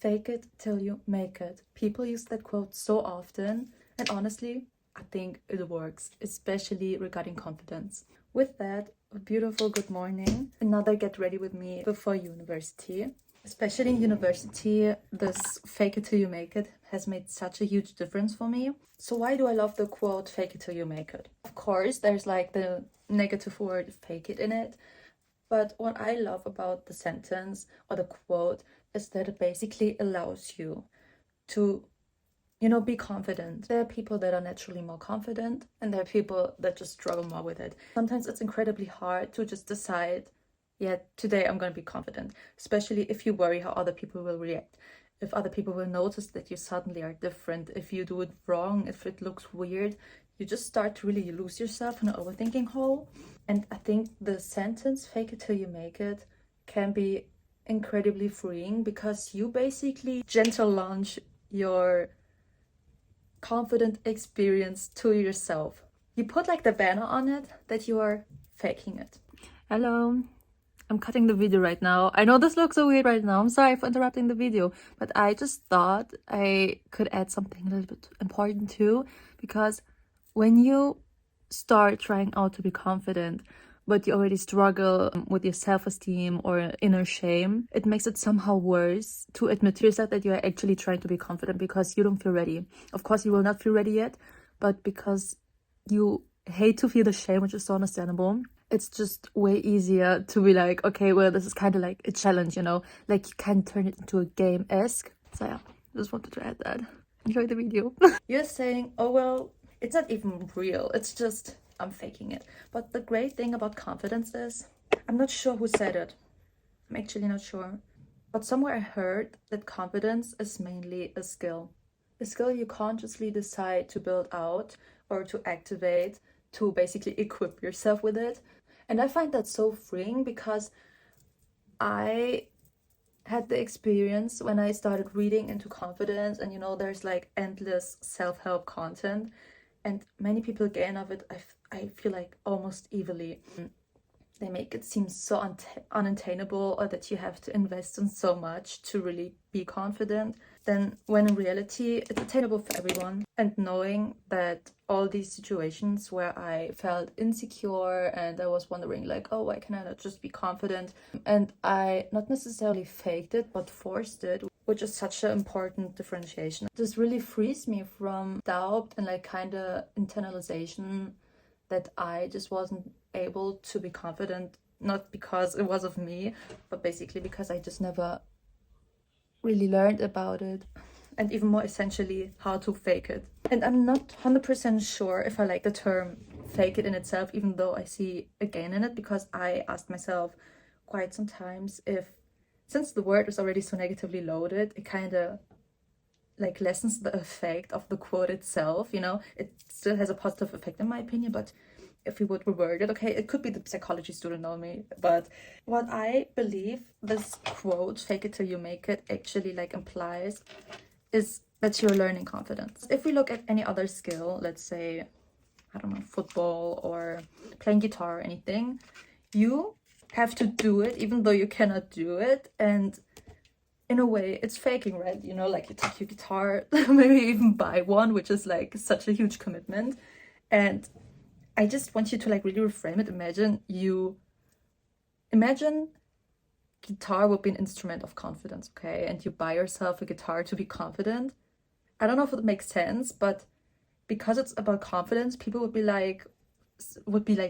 Fake it till you make it. People use that quote so often, and honestly, I think it works, especially regarding confidence. With that, a beautiful good morning. Another get ready with me before university. Especially in university, this fake it till you make it has made such a huge difference for me. So why do I love the quote fake it till you make it? Of course, there's like the negative word fake it in it. But what I love about the sentence or the quote is that it basically allows you to, be confident. There are people that are naturally more confident, and there are people that just struggle more with it. Sometimes it's incredibly hard to just decide, yeah, today I'm going to be confident, especially if you worry how other people will react. If other people will notice that you suddenly are different, if you do it wrong, if it looks weird, you just start to really lose yourself in an overthinking hole. And I think the sentence, fake it till you make it, can be incredibly freeing because you basically gentle launch your confident experience to yourself. You put like the banner on it that you are faking it. Hello. I'm cutting the video right now. I know this looks so weird right now. I'm sorry for interrupting the video, but I just thought I could add something a little bit important too, because when you start trying out to be confident, but you already struggle with your self-esteem or inner shame, it makes it somehow worse to admit to yourself that you are actually trying to be confident because you don't feel ready. Of course, you will not feel ready yet, but because you hate to feel the shame, which is so understandable, it's just way easier to be like, okay, well, this is kind of like a challenge, like you can turn it into a game-esque. So yeah, just wanted to add that. Enjoy the video. You're saying, oh, well, it's not even real. It's just, I'm faking it. But the great thing about confidence is, I'm not sure who said it. I'm actually not sure. But somewhere I heard that confidence is mainly a skill. A skill you consciously decide to build out or to activate, to basically equip yourself with it. And I find that so freeing because I had the experience when I started reading into confidence, and there's like endless self-help content, and many people gain of it, I feel like almost evilly. They make it seem so unattainable, or that you have to invest in so much to really be confident. Then when in reality, it's attainable for everyone. And knowing that all these situations where I felt insecure and I was wondering like, oh, why can I not just be confident? And I not necessarily faked it, but forced it, which is such an important differentiation. This really frees me from doubt and like kind of internalization that I just wasn't able to be confident, not because it was of me, but basically because I just never really learned about it, and even more essentially, how to fake it. And I'm not 100% sure if I like the term fake it in itself, even though I see a gain in it, because I asked myself quite sometimes if, since the word is already so negatively loaded, it kind of like lessens the effect of the quote itself. It still has a positive effect in my opinion, but if we would reword it, okay, it could be the psychology student on me, but what I believe this quote, fake it till you make it, actually like implies is that you're learning confidence. If we look at any other skill, let's say, I don't know, football or playing guitar or anything, you have to do it even though you cannot do it, and in a way it's faking, right? Like you take your guitar, maybe even buy one, which is like such a huge commitment. And I just want you to like really reframe it. Imagine guitar would be an instrument of confidence, okay? And you buy yourself a guitar to be confident. I don't know if it makes sense, but because it's about confidence, people would be like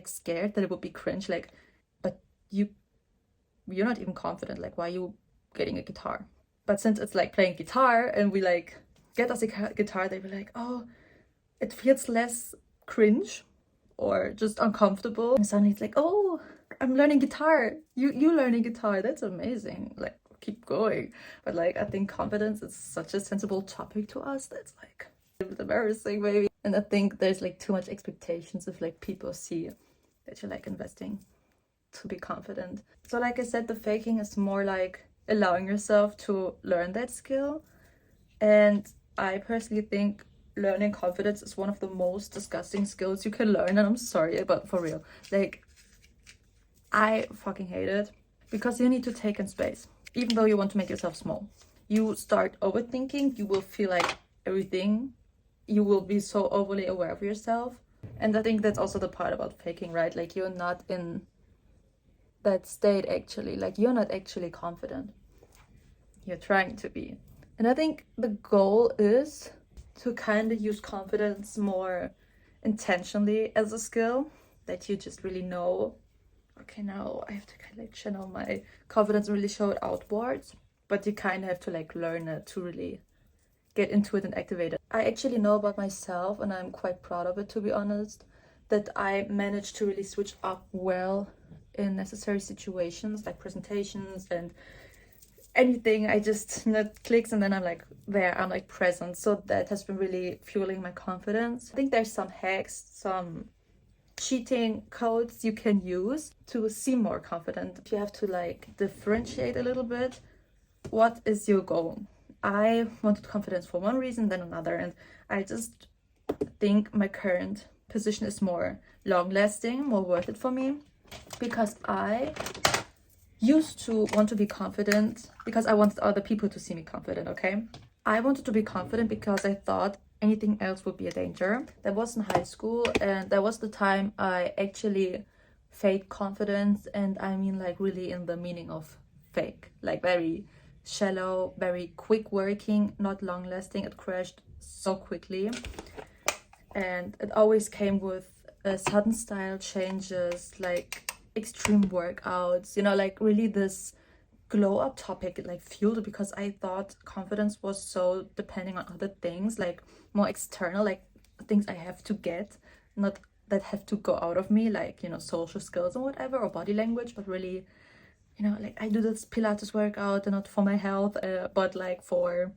scared that it would be cringe, like, but you're not even confident, like, why are you getting a guitar? But since it's like playing guitar and we like get us a guitar, they were like, oh, it feels less cringe or just uncomfortable. And suddenly it's like, oh, I'm learning guitar. You learning guitar, that's amazing. Like, keep going. But like, I think confidence is such a sensible topic to us that's like a bit embarrassing maybe. And I think there's like too much expectations if like people see that you're like investing to be confident. So like I said, the faking is more like allowing yourself to learn that skill. And I personally think learning confidence is one of the most disgusting skills you can learn, and I'm sorry, but for real, like, I fucking hate it because you need to take in space, even though you want to make yourself small. you start overthinking, you will feel like everything, you will be so overly aware of yourself. And I think that's also the part about faking, right? Like, you're not in that state actually, like you're not actually confident, you're trying to be. And I think the goal is to kind of use confidence more intentionally as a skill that you just really know, okay, now I have to kind of like channel my confidence and really show it outwards, but you kind of have to like learn it to really get into it and activate it. I actually know about myself, and I'm quite proud of it, to be honest, that I managed to really switch up well in necessary situations like presentations and anything. I just, you know, it clicks and then I'm like there, I'm like present. So that has been really fueling my confidence. I think there's some hacks, some cheating codes you can use to seem more confident. You have to like differentiate a little bit. What is your goal? I wanted confidence for one reason, then another, and I just think my current position is more long-lasting, more worth it for me, because I used to want to be confident because I wanted other people to see me confident, okay? I wanted to be confident because I thought anything else would be a danger. That was in high school, and that was the time I actually faked confidence, and I mean like really in the meaning of fake, like very shallow, very quick working, not long lasting. It crashed so quickly, and it always came with sudden style changes, like extreme workouts, you know, like really this glow up topic. It like fueled it because I thought confidence was so depending on other things, like more external, like things I have to get, not that have to go out of me, like, you know, social skills and whatever, or body language, but really, you know, like I do this Pilates workout and not for my health, but like for,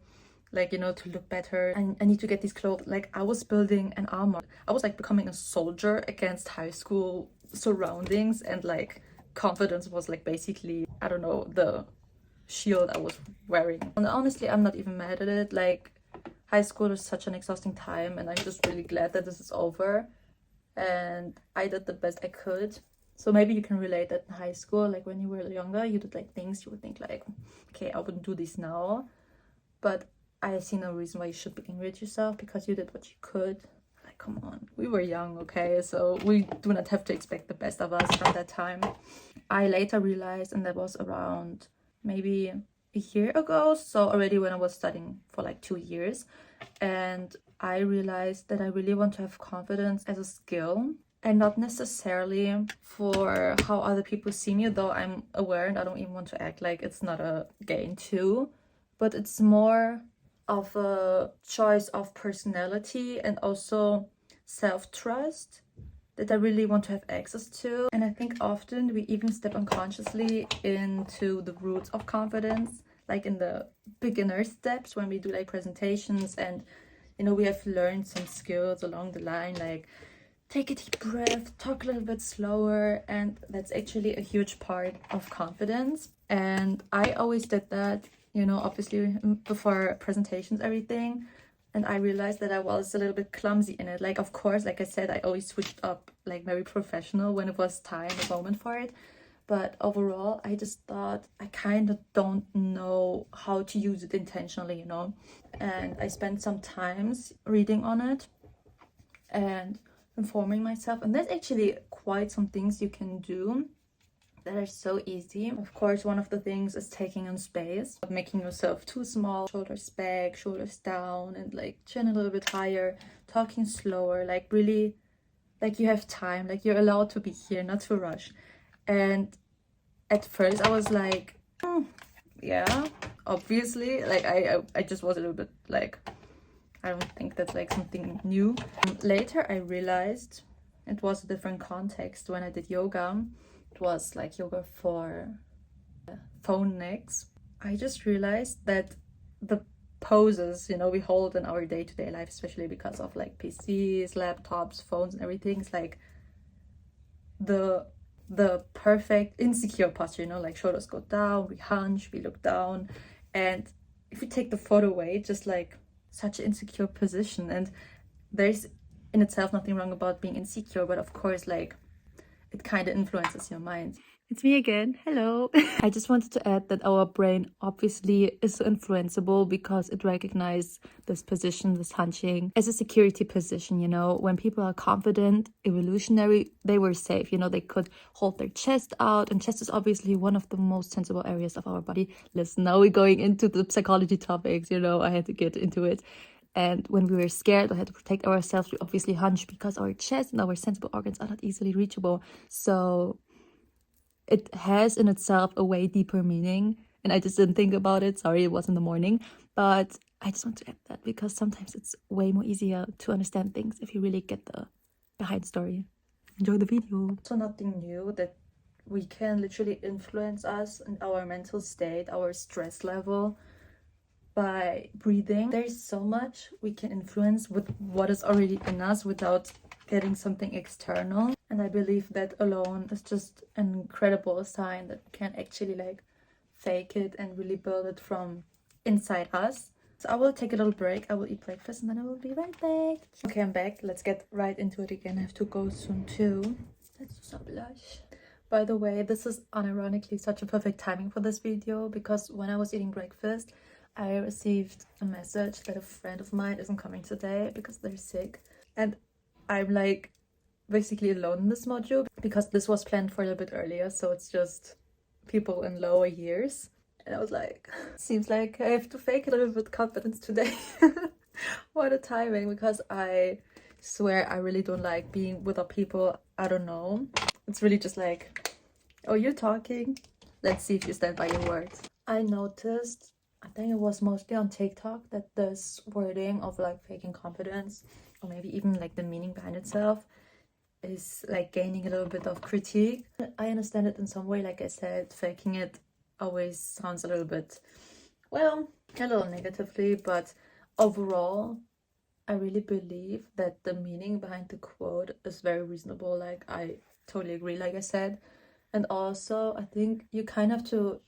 like, you know, to look better. I need to get these clothes. Like, I was building an armor. I was like becoming a soldier against high school surroundings, and like confidence was like basically, I don't know, the shield I was wearing. And honestly, I'm not even mad at it. Like, high school is such an exhausting time, and I'm just really glad that this is over. And I did the best I could. So maybe you can relate that in high school, like when you were younger, you did like things you would think like, okay, I wouldn't do this now. But I see no reason why you should be angry at yourself, because you did what you could. Like, come on, we were young, okay? So we do not have to expect the best of us from that time. I later realized, and that was around maybe a year ago, so already when I was studying for like 2 years, and I realized that I really want to have confidence as a skill, and not necessarily for how other people see me, though I'm aware and I don't even want to act like it's not a gain too, but it's more of a choice of personality and also self-trust that I really want to have access to. And I think often we even step unconsciously into the roots of confidence, like in the beginner steps when we do like presentations, and, you know, we have learned some skills along the line, like take a deep breath, talk a little bit slower, and that's actually a huge part of confidence. And I always did that, you know, obviously before presentations, everything. And I realized that I was a little bit clumsy in it. Like, of course, like I said, I always switched up like very professional when it was time, a moment for it. But overall, I just thought I kind of don't know how to use it intentionally, you know. And I spent some times reading on it and informing myself. And there's actually quite some things you can do that are so easy. Of course, one of the things is taking on space, making yourself too small, shoulders back, shoulders down, and like chin a little bit higher, talking slower, like really, like you have time, like you're allowed to be here, not to rush. And at first I was like, yeah, obviously, like I just was a little bit like, I don't think that's like something new. Later I realized it was a different context when I did yoga. It was like yoga for phone necks. I just realized that the poses, you know, we hold in our day-to-day life, especially because of like PCs, laptops, phones and everything, is like the perfect insecure posture, you know, like shoulders go down, we hunch, we look down. And if we take the photo away, just like such an insecure position. And there's in itself nothing wrong about being insecure, but of course, like, it kind of influences your mind. It's me again. Hello. I just wanted to add that our brain obviously is so influenceable because it recognizes this position, this hunching, as a security position. You know, when people are confident, evolutionary, they were safe. You know, they could hold their chest out, and chest is obviously one of the most sensible areas of our body. Listen, now we're going into the psychology topics. You know, I had to get into it. And when we were scared or had to protect ourselves, we obviously hunch because our chest and our sensible organs are not easily reachable. So it has in itself a way deeper meaning, and I just didn't think about it. Sorry, it was in the morning, but I just want to add that because sometimes it's way more easier to understand things if you really get the behind story. Enjoy the video. So nothing new that we can literally influence us and our mental state, our stress level by breathing. There's so much we can influence with what is already in us without getting something external, and I believe that alone is just an incredible sign that we can actually like fake it and really build it from inside us. So I will take a little break, I will eat breakfast, and then I will be right back. Okay, I'm back. Let's get right into it again. I have to go soon too. Let's do some blush. By the way, this is unironically such a perfect timing for this video because when I was eating breakfast, I received a message that a friend of mine isn't coming today because they're sick, and I'm like basically alone in this module because this was planned for a little bit earlier, so it's just people in lower years. And I was like, seems like I have to fake a little bit confidence today. What a timing, because I swear I really don't like being with other people. I don't know, it's really just like, oh, you're talking, let's see if you stand by your words. I noticed, I think it was mostly on TikTok, that this wording of like faking confidence, or maybe even like the meaning behind itself, is like gaining a little bit of critique. I understand it in some way. Like I said, faking it always sounds a little bit, well, a little negatively, but overall I really believe that the meaning behind the quote is very reasonable. Like I totally agree, like I said. And also I think you kind of have to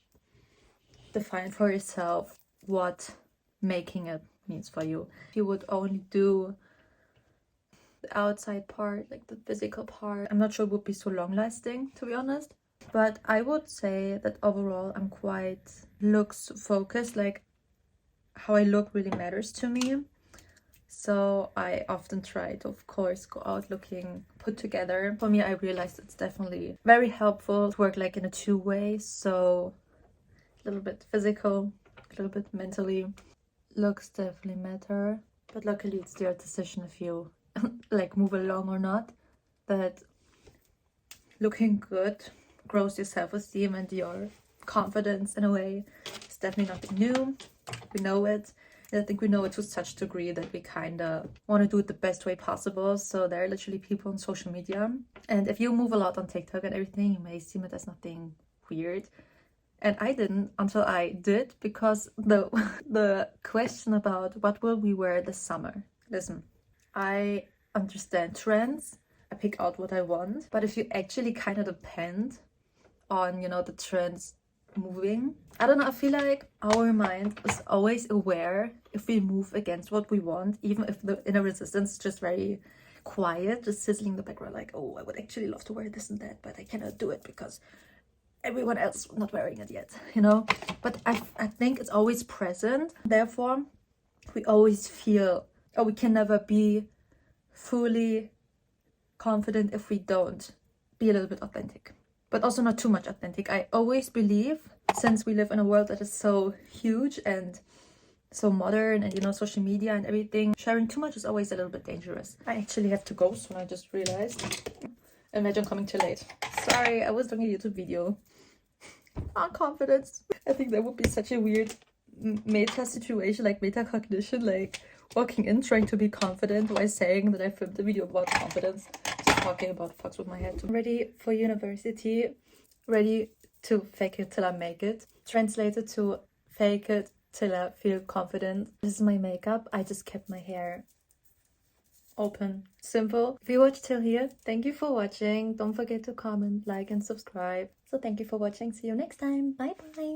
define for yourself what making it means for you. If you would only do the outside part, like the physical part, I'm not sure it would be so long lasting, to be honest. But I would say that overall I'm quite looks focused, like how I look really matters to me. So I often try to, of course, go out looking put together. For me, I realized it's definitely very helpful to work like in a two-way. So a little bit physical, a little bit mentally. Looks definitely matter, but luckily it's your decision if you like move along or not. That looking good grows your self-esteem and your confidence in a way. It's definitely nothing new. We know it. And I think we know it to such a degree that we kind of want to do it the best way possible. So there are literally people on social media, and if you move a lot on TikTok and everything, you may seem it as nothing weird. And I didn't until I did, because the question about what will we wear this summer. Listen, I understand trends. I pick out what I want. But if you actually kind of depend on, you know, the trends moving, I don't know, I feel like our mind is always aware if we move against what we want, even if the inner resistance is just very quiet, just sizzling in the background, like, oh, I would actually love to wear this and that, but I cannot do it because everyone else not wearing it yet, you know. But I think it's always present. Therefore we always feel, oh, we can never be fully confident if we don't be a little bit authentic, but also not too much authentic. I always believe, since we live in a world that is so huge and so modern, and you know, social media and everything, sharing too much is always a little bit dangerous. I actually have to go soon, I just realized. Imagine coming too late. Sorry, I was doing a YouTube video on confidence. I think that would be such a weird meta situation, like metacognition, like walking in trying to be confident while saying that I filmed a video about confidence. Just talking about fucks with my head. Ready for university, ready to fake it till I make it. Translated to fake it till I feel confident. This is my makeup. I just kept my hair open, simple. If you watched till here, thank you for watching. Don't forget to comment, like and subscribe. So thank you for watching. See you next time. Bye bye.